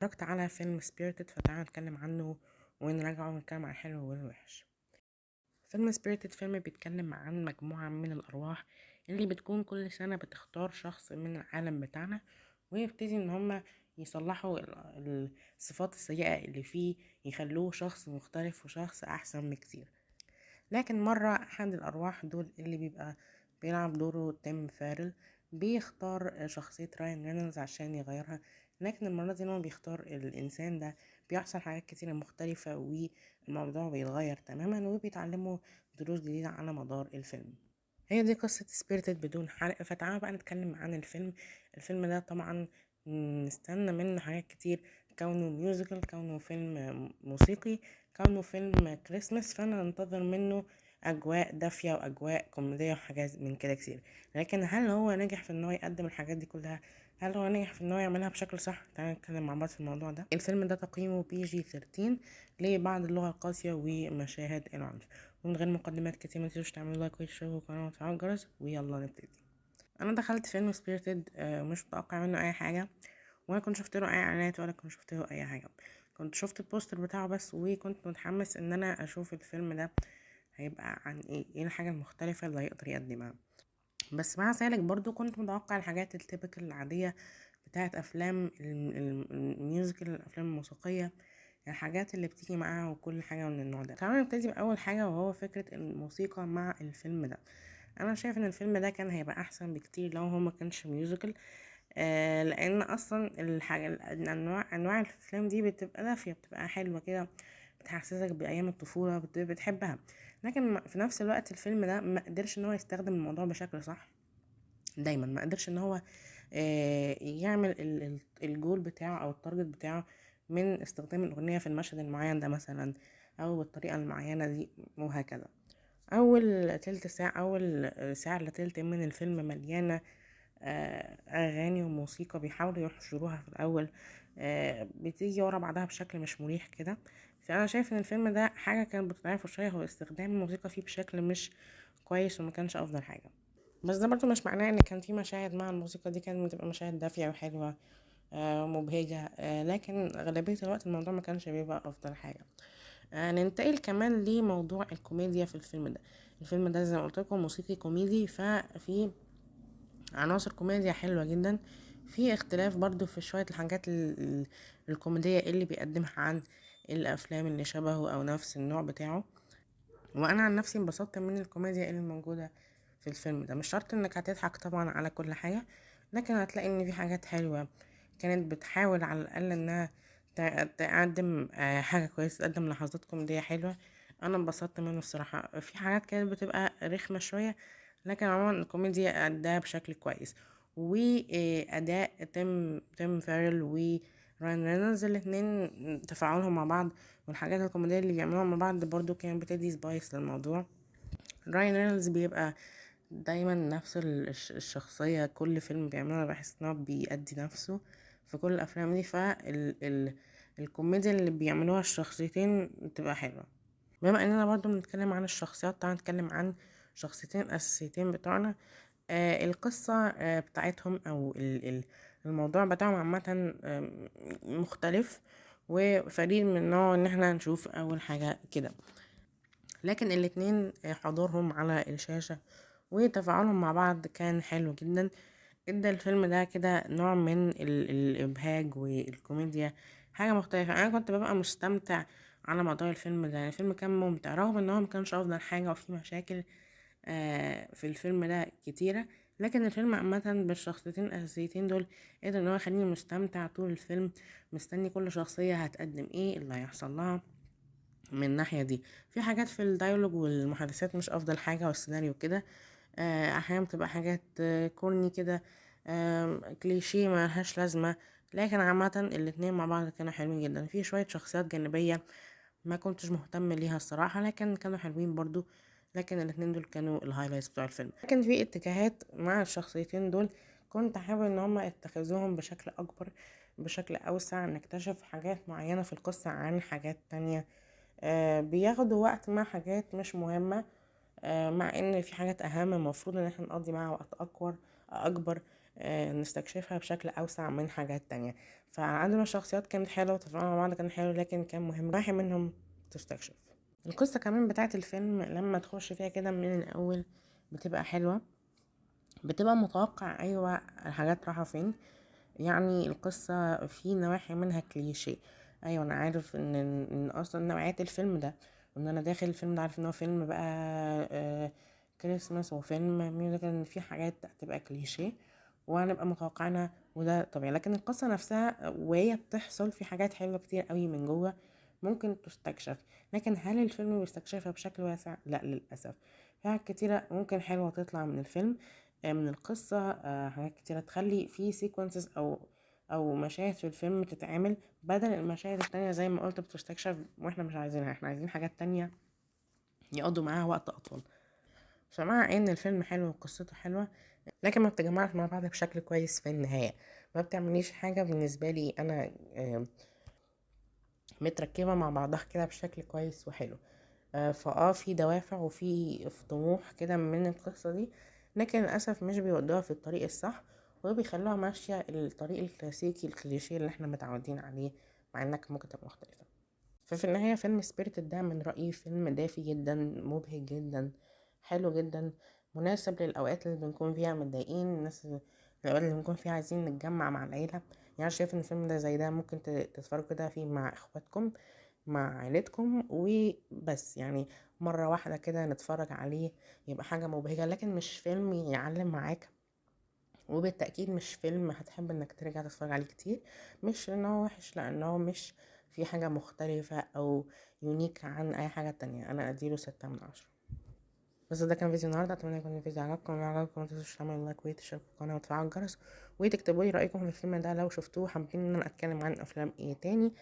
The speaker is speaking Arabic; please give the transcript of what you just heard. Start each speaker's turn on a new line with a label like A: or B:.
A: اتفرجت على فيلم سبيريتد، فتعالى نتكلم عنه ونراجعه ونتكلم عن الحلو والوحش. فيلم سبيريتد فيلم بيتكلم عن مجموعة من الأرواح اللي بتكون كل سنة بتختار شخص من العالم بتاعنا، ويبتدي ان هما يصلحوا الصفات السيئة اللي فيه، يخلوه شخص مختلف وشخص أحسن بكتير. لكن مرة أحد الأرواح دول اللي بيبقى بيلعب دوره تيم فارل بيختار شخصية راين رينولدز عشان يغيرها. لكن المرة دي لما بيختار الإنسان ده بيحصل حاجات كتيرة مختلفة، والموضوع بيتغير تماما وبيتعلموا دروس جديدة على مدار الفيلم. هي دي قصة سبيريتد بدون حرق، فتعالى بقى نتكلم عن الفيلم. الفيلم ده طبعا نستنى منه حاجات كتير، كونه ميوزيكال، كونه فيلم موسيقي، كونه فيلم كريسمس، فانا انتظر منه اجواء دافية واجواء كوميدية وحاجات من كده كتير. لكن هل هو نجح في ان هو يقدم الحاجات دي كلها؟ هل هو نجح في ان هو يعملها بشكل صح؟ تعالى نتكلم مع بعض في الموضوع ده. الفيلم ده تقييمه PG-13 لبعض اللغة القاسية ومشاهد العنف. ومن غير مقدمات كتير، متنسوش تعملوا لايك واشتركوا القناة وتفعلوا الجرس، ويلا نبتدي. انا دخلت فيلم سبيريتد مش متوقع منه اي حاجة، ولا كنت شفت له اي اعلانات ولا كنت شفت له اي حاجة. كنت شفت البوستر بتاعه بس، وكنت متحمس ان انا اشوف الفيلم ده هيبقى عن ايه الحاجة المختلفة اللي هيقدر يقدمها. بس مع ذلك برضو كنت متوقع الحاجات التيبيكال العادية بتاعت افلام الميوزيكال، الافلام الموسيقية، الحاجات اللي بتيجي معاها وكل حاجة من النوع ده. تعالوا نبتدي بأول حاجة، وهو فكرة الموسيقى مع الفيلم ده. أنا شايف إن الفيلم ده كان هيبقى أحسن بكتير لو هو ما كانش ميوزيكال. لأن أصلا الحاجة أنواع الأفلام دي بتبقى دافية، بتبقى حلوة كده، بتحسسك بأيام الطفولة، بتحبها. لكن في نفس الوقت الفيلم ده ما قدرش إن هو يستخدم الموضوع بشكل صح. دايما ما قدرش ان هو يعمل الجول بتاعه او التارجت بتاعه من استخدام الاغنيه في المشهد المعين ده مثلا، او بالطريقه المعينه دي، وهكذا. اول ساعه الا تلت من الفيلم مليانه اغاني وموسيقى بيحاولوا يحشروها في الاول، بتيجي ورا بعضها بشكل مش مريح كده. فانا شايف ان الفيلم ده حاجه كانت بتضعفه شويه، هو استخدام الموسيقى فيه بشكل مش كويس وما كانش افضل حاجه. بس ده برضو مش معناه ان كان في مشاهد مع الموسيقى دي كانت بتبقى مشاهد دافية وحلوة ومبهجة، لكن أغلبية الوقت الموضوع ما كانش بيبقى أفضل حاجة. ننتقل كمان لموضوع الكوميديا في الفيلم ده. الفيلم ده زي ما قلت لكم موسيقي كوميدي، ففي عناصر كوميديا حلوة جدا. في اختلاف برضو في شوية الحاجات الكوميدية اللي بيقدمها عن الأفلام اللي شبهه أو نفس النوع بتاعه. وانا عن نفسي انبسطت من الكوميديا اللي موجوده في الفيلم ده. مش شرط انك هتضحك طبعا على كل حاجه، لكن هتلاقي ان في حاجات حلوه كانت بتحاول على الاقل انها تقدم حاجه كويسه، تقدم لحظات كوميديه حلوه. انا انبسطت منه الصراحه. في حاجات كانت بتبقى رخمه شويه، لكن عموما الكوميديا أداها بشكل كويس. وأداء تيم فارل وراين رينولدز الاتنين، تفاعلهم مع بعض والحاجات الكوميدية اللي بيعملوها مع بعض برضو كان بتدي سبايس للموضوع. راين رينولدز بيبقى دايما نفس الشخصية، كل فيلم بيعملها بحس ان هو بيأدي نفسه في كل الأفلام دي. الكوميديا اللي بيعملوها الشخصيتين بتبقى حلوة. بما اننا برضو بنتكلم عن الشخصيات، تعال نتكلم عن شخصيتين اساسيتين بتوعنا. القصة بتاعتهم او الموضوع بتاعهم عامة مختلف وفريد من نوع ان احنا نشوف اول حاجة كده. لكن الاتنين حضورهم على الشاشة وتفاعلهم مع بعض كان حلو جدا. ادى الفيلم ده كده نوع من الابهاج والكوميديا، حاجة مختلفة. انا كنت ببقى مستمتع على مدار الفيلم ده. الفيلم كان ممتع رغم ان هو مكانش افضل حاجة وفي مشاكل في الفيلم ده كتيرة. لكن الفيلم عامة بالشخصيتين الأساسيتين دول قدر ان هو يخليني مستمتع طول الفيلم، مستني كل شخصية هتقدم ايه اللي هيحصل لها. من الناحية دي في حاجات في الديالوج والمحادثات مش افضل حاجة، والسيناريو كده احيانا بتبقى حاجات كورني كده، كليشيه ما لهاش لازمة. لكن عامة الاتنين مع بعض كانوا حلوين جدا. في شوية شخصيات جانبية ما كنتش مهتم ليها الصراحة، لكن كانوا حلوين برضو. لكن الاتنين دول كانوا الهايلايتس بتوع الفيلم. لكن في اتجاهات مع الشخصيتين دول كنت حابب ان هما يتخذوهم بشكل اكبر، بشكل اوسع، نكتشف حاجات معينة في القصة عن حاجات تانية. بياخدوا وقت مع حاجات مش مهمة، مع ان في حاجات اهم المفروض ان احنا نقضي معاها وقت اكبر. نستكشفها بشكل اوسع من حاجات تانية. فعندنا الشخصيات كانت حلوة وتفاعلنا مع بعض كان حلو، لكن كان مهم واحد منهم تستكشف. القصة كمان بتاعت الفيلم لما تخش فيها كده من الأول بتبقى حلوة، بتبقى متوقع أيوة الحاجات رايحة فين. يعني القصة في نواحي منها كليشيه، أيوة أنا عارف إن أصلا نوعية الفيلم ده، وإن أنا داخل الفيلم ده عارف إن هو فيلم بقى كريسماس وفيلم ميوزيكال، إن في حاجات هتبقى كليشيه وهنبقى متوقعينها، وده طبيعي. لكن القصة نفسها وهي بتحصل في حاجات حلوة كتير قوي من جوه ممكن تستكشف. لكن هل الفيلم بيستكشفها بشكل واسع؟ لا للأسف. في حاجات كتيرة ممكن حلوة تطلع من الفيلم، من القصة، حاجات كتيرة تخلي في سيكونسز أو مشاهد في الفيلم تتعمل بدل المشاهد التانية زي ما قلت بتستكشف واحنا مش عايزينها، احنا عايزين حاجات تانية يقضوا معاها وقت أطول. فمع ان الفيلم حلو وقصته حلوة، لكن ما بتجمعش مع بعض بشكل كويس في النهاية، ما بتعمليش حاجة بالنسبة لي انا متركبة مع بعضها كده بشكل كويس وحلو. في دوافع وفي طموح كده من القصة دي، لكن للأسف مش بيودوها في الطريق الصح، وبيخلوها ماشية الطريق الكلاسيكي الكليشيه اللي احنا متعودين عليه، مع انك ممكن تبقى مختلفة. ففي النهاية فيلم سبيريتد ده من رأيي فيلم دافي جدا، مبهج جدا، حلو جدا، مناسب للأوقات اللي بنكون فيها متضايقين، الأوقات اللي بنكون فيها عايزين نتجمع مع العيلة. يعني شايف ان الفيلم ده زي ده ممكن تتفرجوا كده فيه مع اخواتكم، مع عيلتكم وبس، يعني مرة واحدة كده نتفرج عليه، يبقى حاجة مبهجة، لكن مش فيلم يعلم معاك، وبالتأكيد مش فيلم هتحب انك ترجع تتفرج عليه كتير. مش لان هو وحش، لان هو مش في حاجة مختلفة او يونيك عن اي حاجة تانية. انا اديله 6/10. بس ده كان فيديو النهارده، اتمنى يكون الفيديو عجبكم. لو عجبكم متنسوش تعملوا لايك وتشتركوا في القناه وتفعلوا الجرس، وتكتبوا لي رايكم في الفيلم ده لو شفتوه، حابين ان انا اتكلم عن افلام ايه تاني.